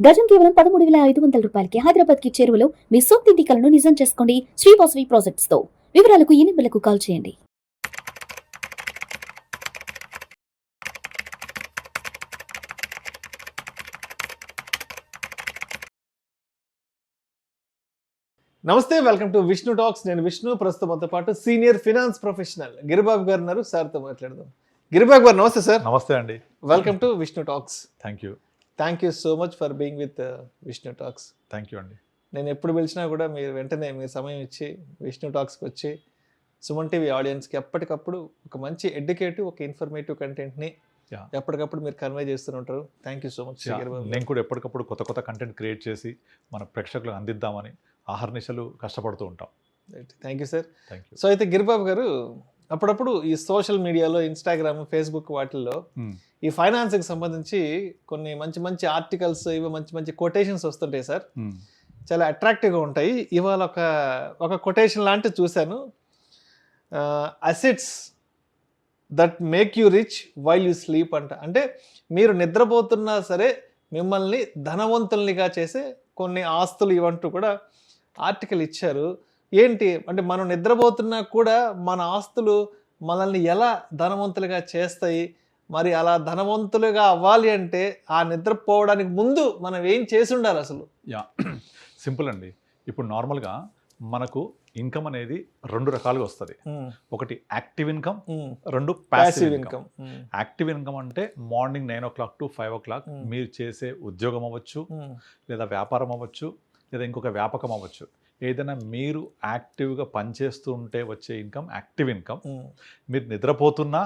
గజం కేవలం 13,500 రూపాయలకి హైదరాబాద్ కి చేరువలో మీ సొంతింటి కలను నిజం చేసుకోండి శ్రీ వాసవి ప్రాజెక్ట్స్ తో. వివరాలకు ఈ నెంబర్లకు కాల్ చేయండి. నమస్తే, వెల్కమ్ టు విష్ణు టాక్స్. నేను విష్ణు. ప్రస్తుతంతో పాటు సీనియర్ ఫినాన్స్ ప్రొఫెషనల్ గిరిబాబు గారు ఉన్నారు. సార్తో మాట్లాడదాం. గిరిబాబు గారు నమస్తే సార్. నమస్తే అండి. Welcome to Vishnu talks. Thank you so much for being with Vishnu talks. Thank you అండి. నేను ఎప్పుడు పిలిచినా కూడా మీరు వెంటనే మీ సమయం ఇచ్చి విష్ణు టాక్స్కి వచ్చి సుమన్ టీవీ ఆడియన్స్కి ఎప్పటికప్పుడు ఒక మంచి ఎడ్యుకేటివ్, ఒక ఇన్ఫర్మేటివ్ కంటెంట్ని ఎప్పటికప్పుడు మీరు కన్వే చేస్తుంటారు. Thank you so much. నేను కూడా ఎప్పటికప్పుడు కొత్త కంటెంట్ క్రియేట్ చేసి మన ప్రేక్షకులకు అందిద్దామని ఆహర్నిశలు కష్టపడుతూ ఉంటాం. Thank you sir. Thank you. So అయితే గిరిబాబు గారు, అప్పుడప్పుడు ఈ సోషల్ మీడియాలో, ఇన్స్టాగ్రామ్, ఫేస్బుక్ వాటిల్లో ఈ ఫైనాన్స్కి సంబంధించి కొన్ని మంచి మంచి ఆర్టికల్స్, ఇవి మంచి మంచి కొటేషన్స్ వస్తుంటాయి సార్. చాలా అట్రాక్టివ్గా ఉంటాయి. ఇవాళ ఒక కొటేషన్ లాంటివి చూశాను. Assets that make you rich while you sleep అంట. అంటే మీరు నిద్రపోతున్నా సరే మిమ్మల్ని ధనవంతుల్నిగా చేసే కొన్ని ఆస్తులు ఇవంటూ కూడా ఆర్టికల్ ఇచ్చారు. ఏంటి అంటే, మనం నిద్రపోతున్నా కూడా మన ఆస్తులు మనల్ని ఎలా ధనవంతులుగా చేస్తాయి? మరి అలా ధనవంతులుగా అవ్వాలి అంటే ఆ నిద్రపోవడానికి ముందు మనం ఏం చేసి ఉండాలి అసలు? సింపుల్ అండి. ఇప్పుడు నార్మల్గా మనకు ఇన్కమ్ అనేది రెండు రకాలుగా వస్తుంది. ఒకటి యాక్టివ్ ఇన్కమ్, రెండు ప్యాసివ్ ఇన్కమ్. యాక్టివ్ ఇన్కమ్ అంటే మార్నింగ్ 9 o'clock to 5 o'clock మీరు చేసే ఉద్యోగం అవ్వచ్చు, లేదా వ్యాపారం అవ్వచ్చు, లేదా ఇంకొక వ్యాపకం అవ్వచ్చు. ఏదైనా మీరు యాక్టివ్గా పనిచేస్తూ ఉంటే వచ్చే ఇన్కమ్ యాక్టివ్ ఇన్కమ్. మీరు నిద్రపోతున్నా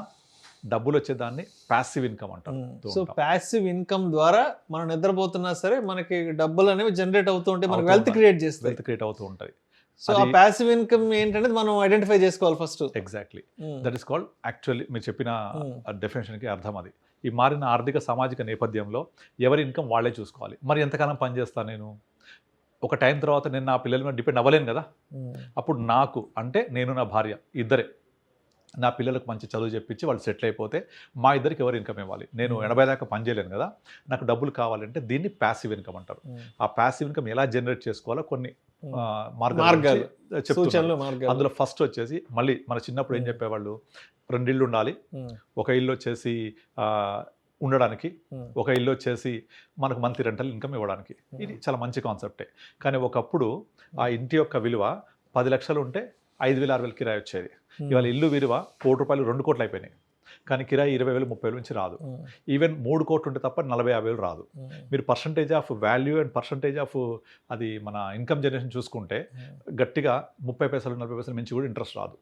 డబ్బులు వచ్చేదాన్ని ప్యాసివ్ ఇన్కమ్ అంటారు. సో ప్యాసివ్ ఇన్కమ్ ద్వారా మనం నిద్రపోతున్నా సరే మనకి డబ్బులు అనేవి జనరేట్ అవుతూ ఉంటాయి, మనకి వెల్త్ క్రియేట్ అవుతూ ఉంటుంది. సో ఆ ప్యాసివ్ ఇన్కమ్ ఏంటనేది మనం ఐడెంటిఫై చేసుకోవాలి first. Exactly, that is called. Actually మీరు చెప్పిన డెఫినేషన్కి అర్థం అది. ఈ మారిన ఆర్థిక సామాజిక నేపథ్యంలో ఎవరి ఇన్కమ్ వాళ్ళే చూసుకోవాలి. మరి ఎంతకాలం పనిచేస్తాను నేను? ఒక టైం తర్వాత నేను నా పిల్లల మీద డిపెండ్ అవ్వలేను కదా. అప్పుడు నాకు అంటే నేను, నా భార్య ఇద్దరే, నా పిల్లలకు మంచి చదువు చెప్పించి వాళ్ళు సెటిల్ అయిపోతే మా ఇద్దరికి ఎవరు ఇన్కమ్ ఇవ్వాలి? నేను 80 దాకా పని చేయలేను కదా. నాకు డబ్బులు కావాలంటే దీన్ని ప్యాసివ్ ఇన్కమ్ అంటారు. ఆ ప్యాసివ్ ఇన్కమ్ ఎలా జనరేట్ చేసుకోవాలో కొన్ని మార్గాలు చెప్తున్నారు. అందులో ఫస్ట్ వచ్చేసి, మళ్ళీ మన చిన్నప్పుడు ఏం చెప్పేవాళ్ళు, 2 ఇళ్ళు ఉండాలి. ఒక ఇల్లు వచ్చేసి ఉండడానికి, ఒక ఇల్లు వచ్చేసి మనకు మంత్లీ రెంటల్ ఇన్కమ్ ఇవ్వడానికి. ఇది చాలా మంచి కాన్సెప్టే. కానీ ఒకప్పుడు ఆ ఇంటి యొక్క విలువ 10 లక్షలు ఉంటే 5,000-6,000 కిరాయి వచ్చేది. ఇవాళ ఇల్లు విలువ 1 కోటి రూపాయలు, 2 కోట్లు అయిపోయినాయి. కానీ కిరాయి 20,000-30,000 నుంచి రాదు. ఈవెన్ 3 కోట్లు ఉంటే తప్ప 40,000-50,000 రాదు. మీరు percentage of value and percentage of అది మన ఇన్కమ్ జనరేషన్ చూసుకుంటే గట్టిగా 30 పైసలు 40 పైసలు మించి కూడా ఇంట్రెస్ట్ రాదు.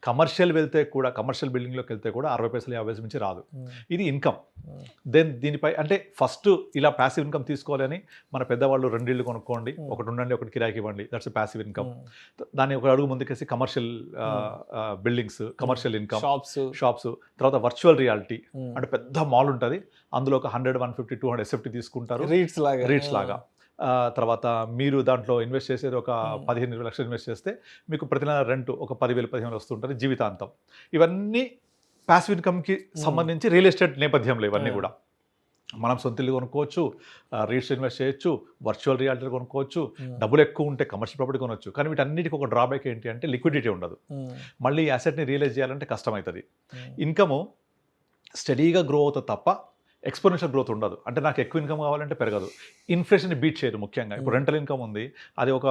కమర్షియల్ వెళ్తే కూడా, కమర్షియల్ బిల్డింగ్లోకి వెళ్తే కూడా 60 పైసలు 50 పైసలు మించి రాదు. ఇది ఇన్కమ్. దెన్ దీనిపై అంటే ఫస్ట్ ఇలా ప్యాసివ్ ఇన్కమ్ తీసుకోవాలని మన పెద్దవాళ్ళు 2 ఇళ్ళు కొనుక్కోండి, ఒకటి ఉండండి, ఒకటి కిరాయికి ఇవ్వండి, దట్స్ ప్యాసివ్ ఇన్కమ్. దాన్ని ఒక అడుగు ముందుకేసి commercial buildings, commercial income, shops, తర్వాత వర్చువల్ రియాలిటీ అంటే పెద్ద మాల్ ఉంటుంది, అందులో ఒక 100, 150, 200 ఎస్ఎఫ్టీ తీసుకుంటారు, రీట్స్ లాగా. తర్వాత మీరు దాంట్లో ఇన్వెస్ట్ చేసేది ఒక 15-20 లక్షలు ఇన్వెస్ట్ చేస్తే మీకు ప్రతి నెల రెంట్ ఒక 10,000-15,000 వస్తుంటుంది జీవితాంతం. ఇవన్నీ ప్యాసివ్ ఇన్కమ్కి సంబంధించి రియల్ ఎస్టేట్ నేపథ్యంలో ఇవన్నీ కూడా. మనం సొంత ఇల్లు కొనుక్కోవచ్చు, రీట్స్ ఇన్వెస్ట్ చేయొచ్చు, వర్చువల్ రియాలిటీ కొనుక్కోవచ్చు, డబ్బులు ఎక్కువ ఉంటే కమర్షియల్ ప్రాపర్టీ కొనవచ్చు. కానీ వీటన్నిటికీ ఒక డ్రాబ్యాక్ ఏంటి అంటే లిక్విడిటీ ఉండదు. మళ్ళీ ఈ అసెట్ని రియలైజ్ చేయాలంటే కష్టమవుతుంది. ఇన్కము స్టడీగా గ్రో అవుతుంది తప్ప ఎక్స్పోనెన్షియల్ గ్రోత్ ఉండదు. అంటే నాకు ఎక్కువ ఇన్కమ్ కావాలంటే పెరగదు. ఇన్ఫ్లేషన్ని బీట్ చేయదు. ముఖ్యంగా ఇప్పుడు రెంటల్ ఇన్కమ్ ఉంది, అది ఒక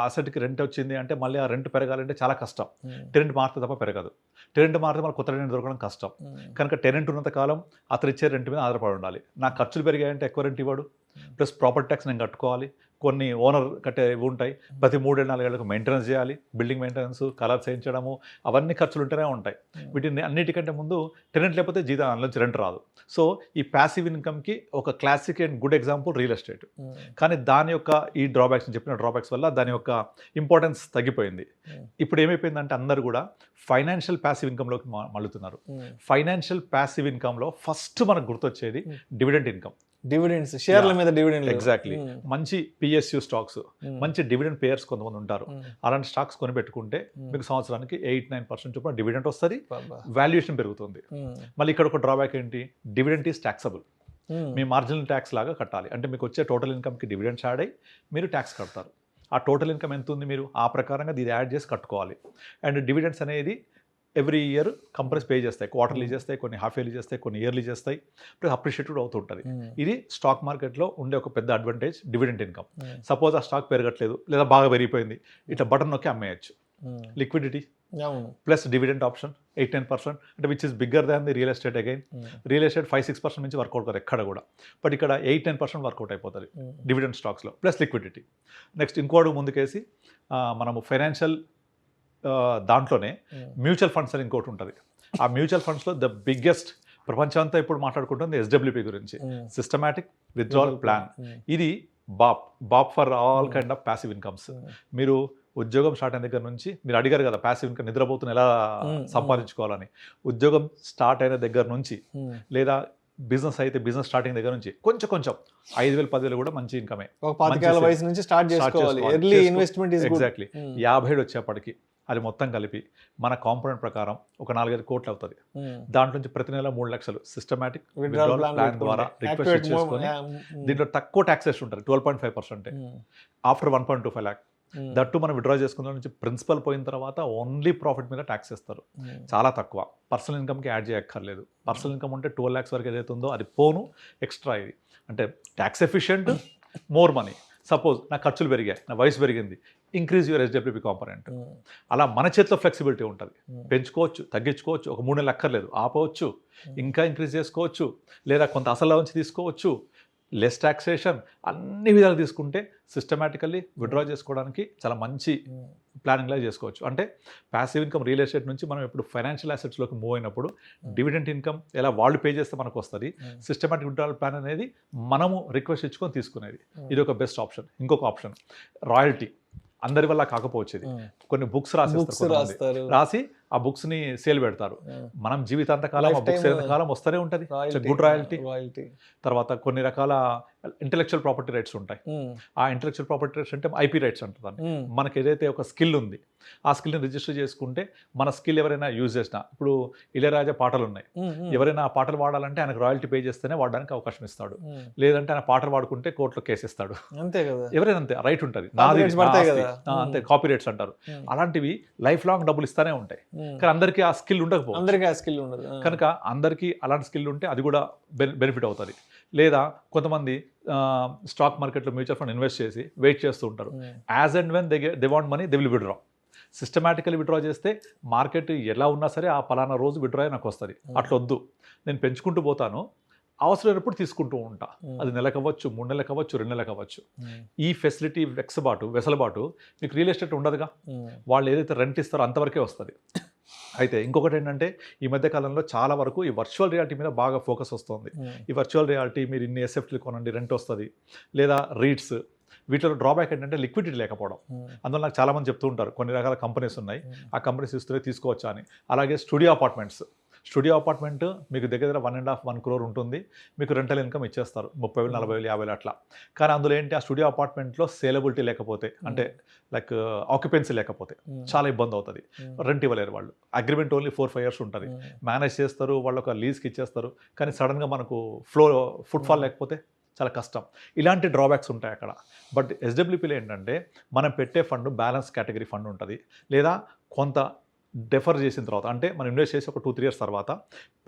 అసెట్కి రెంట్ వచ్చింది అంటే మళ్ళీ ఆ రెంట్ పెరగాలంటే చాలా కష్టం. టెనెంట్ మారితే తప్ప పెరగదు. టెనెంట్ మారితే మళ్ళీ కొత్త టెనెంట్ దొరకడం కష్టం. కనుక టెనెంట్ ఉన్నంత కాలం అతను ఇచ్చే రెంట్ మీద ఆధారపడి ఉండాలి. నా ఖర్చులు పెరిగాయంటే ఎక్కువ రెంట్ ఇవ్వడు, ప్లస్ ప్రాపర్టీ ట్యాక్స్ నేను కట్టుకోవాలి, కొన్ని ఓనర్ కట్టే ఉంటాయి, ప్రతి 3-4 ఏళ్ళకు మెయింటెనెన్స్ చేయాలి, బిల్డింగ్ మెయింటెనెన్స్, కలర్ చేయించడము, అవన్నీ ఖర్చులు ఉంటూనే ఉంటాయి. వీటిని అన్నిటికంటే ముందు టెనెంట్ లేకపోతే జీతం నుంచి రెంట్ రాదు. సో ఈ ప్యాసివ్ ఇన్కమ్కి ఒక classic and good example real estate. కానీ దాని యొక్క ఈ డ్రాబ్యాక్స్, చెప్పిన డ్రాబ్యాక్స్ వల్ల దాని యొక్క ఇంపార్టెన్స్ తగ్గిపోయింది. ఇప్పుడు ఏమైపోయిందంటే అందరూ కూడా ఫైనాన్షియల్ ప్యాసివ్ ఇన్కమ్లోకి మళ్ళుతున్నారు. ఫైనాన్షియల్ ప్యాసివ్ ఇన్కమ్లో ఫస్ట్ మనకు గుర్తొచ్చేది డివిడెండ్ ఇన్కమ్. డివిడెండ్స్, షేర్ల మీద డివిడెండ్. ఎగ్జాక్ట్లీ. మంచి పిఎస్యు స్టాక్స్, మంచి డివిడెండ్ పేయర్స్ కొంతమంది ఉంటారు. అలాంటి స్టాక్స్ కొని పెట్టుకుంటే మీకు సంవత్సరానికి 8-9% చొప్పున డివిడెండ్ వస్తుంది, వాల్యుయేషన్ పెరుగుతుంది. మళ్ళీ ఇక్కడ ఒక డ్రాబ్యాక్ ఏంటి, dividend is taxable. Me marginal tax లాగా కట్టాలి. అంటే మీకు వచ్చే టోటల్ ఇన్కమ్కి డివిడెండ్స్ యాడ్ అయ్యి మీరు ట్యాక్స్ కడతారు. ఆ టోటల్ ఇన్కమ్ ఎంత ఉంది మీరు ఆ ప్రకారంగా ఇది యాడ్ చేసి కట్టుకోవాలి. అండ్ డివిడెండ్స్ అనేది ఎవ్రీ ఇయర్ కంపెనీస్ పే చేస్తాయి. క్వార్టర్లీ చేస్తాయి, కొన్ని హాఫ్ ఇయర్లీ చేస్తాయి, కొన్ని ఇయర్లీ చేస్తాయి. ప్లస్ అప్రిషియేటెడ్ అవుతుంటుంది. ఇది స్టాక్ మార్కెట్లో ఉండే ఒక పెద్ద అడ్వాంటేజ్ డివిడెంట్ ఇన్కమ్. సపోజ్ ఆ స్టాక్ పెరగట్లేదు లేదా బాగా పెరిగిపోయింది, ఇట్లా బటన్ నొక్కి అమ్మేయచ్చు. లిక్విడిటీ ప్లస్ డివిడెంట్ ఆప్షన్ 8-10%, అంటే which is bigger than the real estate. Again real estate 5-6% నుంచి వర్కౌట్ కాదు ఎక్కడ కూడా, బట్ ఇక్కడ 8-10% వర్కౌట్ అయిపోతుంది డివిడెంట్ స్టాక్స్లో. Plus liquidity. నెక్స్ట్ ఇంకోటి ముందుకేసి మనము ఫైనాన్షియల్ దాంట్లోనే మ్యూచువల్ ఫండ్స్ అని ఇంకోటి ఉంటుంది. ఆ మ్యూచువల్ ఫండ్స్లో ద బిగ్గెస్ట్ ప్రపంచం అంతా ఇప్పుడు మాట్లాడుకుంటుంది SWP గురించి, సిస్టమాటిక్ విత్డ్రావల్ ప్లాన్. ఇది బాప్ for all kind of passive incomes. మీరు ఉద్యోగం స్టార్ట్ అయిన దగ్గర నుంచి మీరు అడిగారు కదా ప్యాసివ్ ఇన్కమ్ నిద్రపోతున్న ఎలా సంపాదించుకోవాలని. ఉద్యోగం స్టార్ట్ అయిన దగ్గర నుంచి లేదా బిజినెస్ అయితే బిజినెస్ స్టార్టింగ్ దగ్గర నుంచి కొంచెం 5,000-10,000 కూడా మంచి ఇన్కమే. 25 వయసు నుంచి స్టార్ట్ చేసుకోవాలి. Early investment is good. Exactly. 50 వచ్చేప్పటికి అది మొత్తం కలిపి మన కాంపోనెంట్ ప్రకారం ఒక 4-5 కోట్లు అవుతుంది. దాంట్లో నుంచి ప్రతి నెల 3 లక్షలు సిస్టమాటిక్ విత్డ్రావల్ ప్లాన్ ద్వారా రిక్వెస్ట్ చేసుకొని దీంట్లో తక్కువ ట్యాక్సెస్ ఉంటుంది 12.5%. ఆఫ్టర్ 1.25 lakh దట్టు మనం విత్డ్రా చేసుకున్న నుంచి ప్రిన్సిపల్ పోయిన తర్వాత ఓన్లీ ప్రాఫిట్ మీద ట్యాక్స్ ఇస్తారు. చాలా తక్కువ. పర్సనల్ ఇన్కమ్కి యాడ్ చేయక్కర్లేదు. పర్సనల్ ఇన్కమ్ ఉంటే 12 lakhs వరకు ఏదైతే ఉందో అది పోను ఎక్స్ట్రా. ఇది అంటే tax efficient, more money. Suppose నా ఖర్చులు పెరిగాయి, నా వయసు పెరిగింది, ఇంక్రీజ్ యువర్ SWP కాంపోనెంట్. అలా మన చేతిలో ఫ్లెక్సిబిలిటీ ఉంటుంది. పెంచుకోవచ్చు, తగ్గించుకోవచ్చు, ఒక 3 నెలలు అక్కర్లేదు, ఆపవచ్చు, ఇంకా ఇంక్రీజ్ చేసుకోవచ్చు, లేదా కొంత అసలు నుంచి తీసుకోవచ్చు, లెస్ టాక్సేషన్, అన్ని విధాలు తీసుకుంటే సిస్టమేటికల్లీ విత్డ్రా చేసుకోవడానికి చాలా మంచి ప్లానింగ్లా చేసుకోవచ్చు. అంటే ప్యాసివ్ ఇన్కమ్ రియల్ ఎస్టేట్ నుంచి మనం ఇప్పుడు ఫైనాన్షియల్ అసెట్స్లోకి మూవ్ అయినప్పుడు డివిడెంట్ ఇన్కమ్ ఎలా వాళ్ళు పే చేస్తే మనకు వస్తుంది. సిస్టమేటిక్ విత్డ్రావల్ ప్లాన్ అనేది మనము రిక్వెస్ట్ ఇచ్చుకొని తీసుకునేది. ఇది ఒక బెస్ట్ ఆప్షన్. ఇంకొక ఆప్షన్ రాయల్టీ. అందరి వల్ల కాకపోవచ్చు. ఇది కొన్ని బుక్స్ రాస్తారు, రాసి ఆ బుక్స్ ని సేల్ పెడతారు. మనం జీవితాంతకాలం ఆ బుక్స్ కాలం వస్తూనే ఉంటుంది. Good royalty. తర్వాత కొన్ని రకాల ఇంటెలెక్చువల్ ప్రాపర్టీ రైట్స్ ఉంటాయి. ఆ ఇంటెలెక్చువల్ ప్రాపర్టీ రైట్స్ అంటే IP రైట్స్ అంటారు. మనకి ఏదైతే ఒక స్కిల్ ఉంది ఆ స్కిల్ని రిజిస్టర్ చేసుకుంటే మన స్కిల్ ఎవరైనా యూజ్ చేసినా, ఇప్పుడు ఇళయరాజా పాటలు ఉన్నాయి, ఎవరైనా ఆ పాటలు వాడాలంటే ఆయనకు రాయల్టీ పే చేస్తేనే వాడడానికి అవకాశం ఇస్తాడు. లేదంటే ఆయన పాటలు వాడుకుంటే కోర్టులో కేసు ఇస్తాడు. అంతే కదా, ఎవరైనా అంతే రైట్ ఉంటుంది. అంతే కాపీ రైట్స్ అంటారు. అలాంటివి లైఫ్ లాంగ్ డబ్బులు ఇస్తానే ఉంటాయి. కానీ అందరికీ ఆ స్కిల్ ఉండకపోవచ్చు. కనుక అందరికీ అలాంటి స్కిల్ ఉంటే అది కూడా బెనిఫిట్ అవుతుంది. లేదా కొంతమంది స్టాక్ మార్కెట్లో మ్యూచువల్ ఫండ్ ఇన్వెస్ట్ చేసి వెయిట్ చేస్తూ ఉంటారు. As and when they want money they will withdraw. Systematically withdraw చేస్తే మార్కెట్ ఎలా ఉన్నా సరే ఆ పలానా రోజు విత్డ్రా నాకు వస్తుంది. అట్లా వద్దు, నేను పెంచుకుంటూ పోతాను, అవసరమైనప్పుడు తీసుకుంటూ ఉంటా. అది నెలకు అవ్వచ్చు, 3 నెలలకు అవ్వచ్చు, 2 నెలలకు అవ్వచ్చు. ఈ ఫెసిలిటీ వెసలుబాటు మీకు రియల్ ఎస్టేట్ ఉండదుగా. వాళ్ళు ఏదైతే రెంట్ ఇస్తారో అంతవరకే వస్తుంది. అయితే ఇంకొకటి ఏంటంటే ఈ మధ్య కాలంలో చాలా వరకు ఈ వర్చువల్ రియాలిటీ మీద బాగా ఫోకస్ వస్తుంది. ఈ వర్చువల్ రియాలిటీ మీరు ఇన్ని SFTలు కొనండి, రెంట్ వస్తుంది, లేదా రీట్స్. వీటిలో డ్రాబ్యాక్ ఏంటంటే లిక్విడిటీ లేకపోవడం. అందువల్ల నాకు చాలామంది చెప్తూ ఉంటారు కొన్ని రకాల కంపెనీస్ ఉన్నాయి, ఆ కంపెనీస్ ఇస్తే తీసుకోవచ్చా అని. అలాగే స్టూడియో అపార్ట్మెంట్ మీకు దగ్గర 1.5-1 crore ఉంటుంది. మీకు రెంటల్ ఇన్కమ్ ఇచ్చేస్తారు 30,000, 40,000, 50,000 అట్లా. కానీ అందులో ఏంటి, ఆ స్టూడియో అపార్ట్మెంట్లో సేలబిలిటీ లేకపోతే, అంటే లైక్ ఆక్యుపెన్సీ లేకపోతే చాలా ఇబ్బంది అవుతుంది. రెంట్ ఇవ్వలేరు వాళ్ళు. అగ్రిమెంట్ ఓన్లీ 4-5 years ఉంటుంది. మేనేజ్ చేస్తారు, వాళ్ళు ఒక లీజ్కి ఇచ్చేస్తారు. కానీ సడన్గా మనకు ఫుట్ఫాల్ లేకపోతే చాలా కష్టం. ఇలాంటి డ్రాబ్యాక్స్ ఉంటాయి అక్కడ. బట్ SWPలో ఏంటంటే మనం పెట్టే ఫండ్ బ్యాలెన్స్ కేటగిరీ ఫండ్ ఉంటుంది, లేదా కొంత డెఫర్ చేసిన తర్వాత, అంటే మనం ఇన్వెస్ట్ చేసి ఒక 2-3 years తర్వాత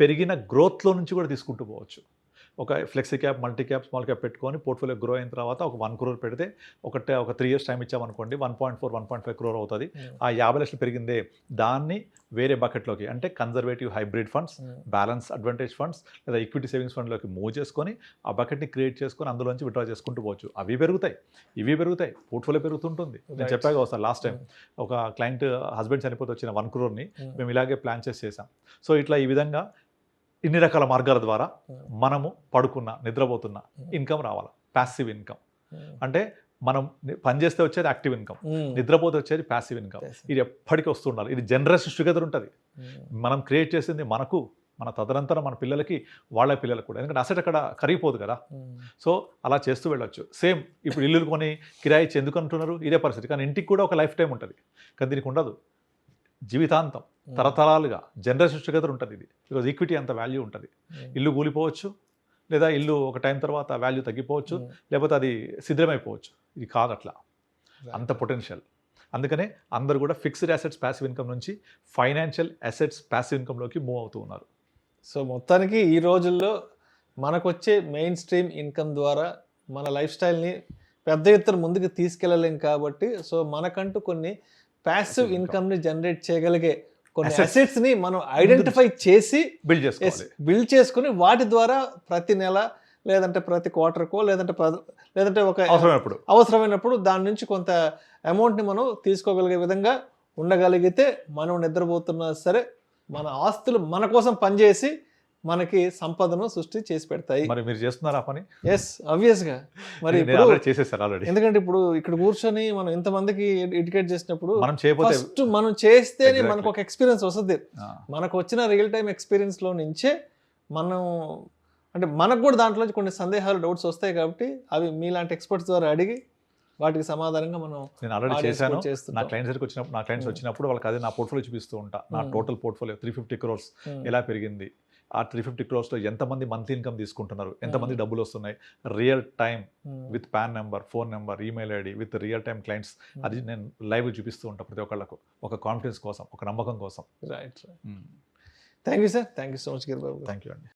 పెరిగిన గ్రోత్లో నుంచి కూడా తీసుకుంటూ పోవచ్చు. ఒక flexi cap, multi cap, small cap పెట్టుకొని పోర్ట్ఫోలియో గ్రో అయిన తర్వాత ఒక 1 crore పెడితే ఒక 3 years టైం ఇచ్చామనుకోండి 1.4-1.5 crore అవుతుంది. ఆ 50 లక్షలు పెరిగిందే దాన్ని వేరే బకెట్లోకి, అంటే conservative hybrid funds, balance advantage funds, లేదా ఈక్విటీ సేవింగ్స్ ఫండ్లోకి మూవ్ చేసుకొని ఆ బకెట్ని క్రియేట్ చేసుకొని అందులోంచి విత్డ్రా చేసుకుంటూ పోవచ్చు. అవి పెరుగుతాయి, ఇవి పెరుగుతాయి, పోర్ట్ఫోలియో పెరుగుతుంటుంది. నేను చెప్పాక వస్తాను, లాస్ట్ టైం ఒక క్లయింట్ హస్బెండ్ చనిపోతే వచ్చిన 1 crore మేము ఇలాగే ప్లాన్ చేసాం. సో ఇట్లా ఈ విధంగా ఇన్ని రకాల మార్గాల ద్వారా మనము పడుకున్న, నిద్రపోతున్న ఇన్కమ్ రావాలి. ప్యాసివ్ ఇన్కమ్ అంటే మనం పనిచేస్తే వచ్చేది యాక్టివ్ ఇన్కమ్, నిద్రపోతే వచ్చేది ప్యాసివ్ ఇన్కమ్. ఇది ఎప్పటికీ వస్తుండాలి. ఇది జనరేషన్స్ టుగెదర్ ఉంటుంది. మనం క్రియేట్ చేసింది మనకు, మన తదనంతరం మన పిల్లలకి, వాళ్ళ పిల్లలకు కూడా. ఎందుకంటే అసెట్ అక్కడ కరిగిపోదు కదా. సో అలా చేస్తూ వెళ్ళొచ్చు. సేమ్ ఇప్పుడు ఇల్లులు కొని కిరాయి ఇచ్చి ఎందుకు అంటున్నారు, ఇదే పరిస్థితి. కానీ ఇంటికి కూడా ఒక లైఫ్ టైం ఉంటుంది, కానీ దీనికి ఉండదు. జీవితాంతం, తరతరాలుగా జనరేషన్ టుగెదర్ ఉంటుంది ఇది. బికాజ్ ఈక్విటీ అంత వాల్యూ ఉంటుంది. ఇల్లు కూలిపోవచ్చు, లేదా ఇల్లు ఒక టైం తర్వాత వాల్యూ తగ్గిపోవచ్చు, లేకపోతే అది శిథిలమైపోవచ్చు. ఇది కాదు అట్లా, అంత పొటెన్షియల్. అందుకనే అందరూ కూడా ఫిక్స్డ్ అసెట్స్ ప్యాసివ్ ఇన్కమ్ నుంచి ఫైనాన్షియల్ అసెట్స్ ప్యాసివ్ ఇన్కమ్లోకి మూవ్ అవుతూ ఉన్నారు. సో మొత్తానికి ఈ రోజుల్లో మనకొచ్చే మెయిన్ స్ట్రీమ్ ఇన్కమ్ ద్వారా మన లైఫ్ స్టైల్ని పెద్ద ఎత్తున ముందుకు తీసుకెళ్ళలేం కాబట్టి, సో మనకంటూ కొన్ని ప్యాసివ్ ఇన్కమ్ని జనరేట్ చేయగలిగే కొన్ని అసెట్స్ని మనం ఐడెంటిఫై చేసి బిల్డ్ చేసుకుని వాటి ద్వారా ప్రతి నెల లేదంటే ప్రతి క్వార్టర్కో లేదంటే ఒక అవసరమైనప్పుడు దాని నుంచి కొంత అమౌంట్ని మనం తీసుకోగలిగే విధంగా ఉండగలిగితే మనం నిద్రపోతున్నా సరే మన ఆస్తులు మన కోసం పనిచేసి మనకి సంపదను సృష్టి చేసి పెడతాయి. మరి మీరు చేస్తున్నారా పని? ఎస్, ఆబ్వియస్గా. మరి చేసేసారు ఆల్రెడీ. ఎందుకంటే ఇప్పుడు ఇక్కడ కూర్చొని మనం ఇంతమందికి ఎడ్యుకేట్ చేసినప్పుడు ఫస్ట్ మనం చేస్తేనే మనకు ఒక ఎక్స్పీరియన్స్ వస్తుంది. మనకు వచ్చిన రియల్ టైం ఎక్స్పీరియన్స్లో నుంచే మనం అంటే మనకు కూడా దాంట్లో కొన్ని సందేహాలు, డౌట్స్ వస్తాయి కాబట్టి అవి మీలాంటి ఎక్స్పర్ట్స్ ద్వారా అడిగి వాటికి సమాధానంగా నేను ఆల్రెడీ చేశాను. నా క్లయింట్స్ వచ్చినప్పుడు వాళ్ళకి అదే నా పోర్ట్ఫోలియో చూపిస్తూ ఉంటా. నా టోటల్ పోర్ట్ఫోలియో 350 crores ఎలా పెరిగింది, ఆ 350 crores ఎంతమంది మంత్లీ ఇన్కమ్ తీసుకుంటున్నారు, ఎంతమంది డబ్బులు వస్తున్నాయి, real time with pan number, phone number, email ID with real time clients, అది నేను లైవ్ చూపిస్తూ ఉంటాను ప్రతి ఒక్కళ్ళకు, ఒక కాన్ఫిడెన్స్ కోసం, ఒక నమ్మకం కోసం. Right. Thank you sir, thank you so much Giribabu. Thank you అండి.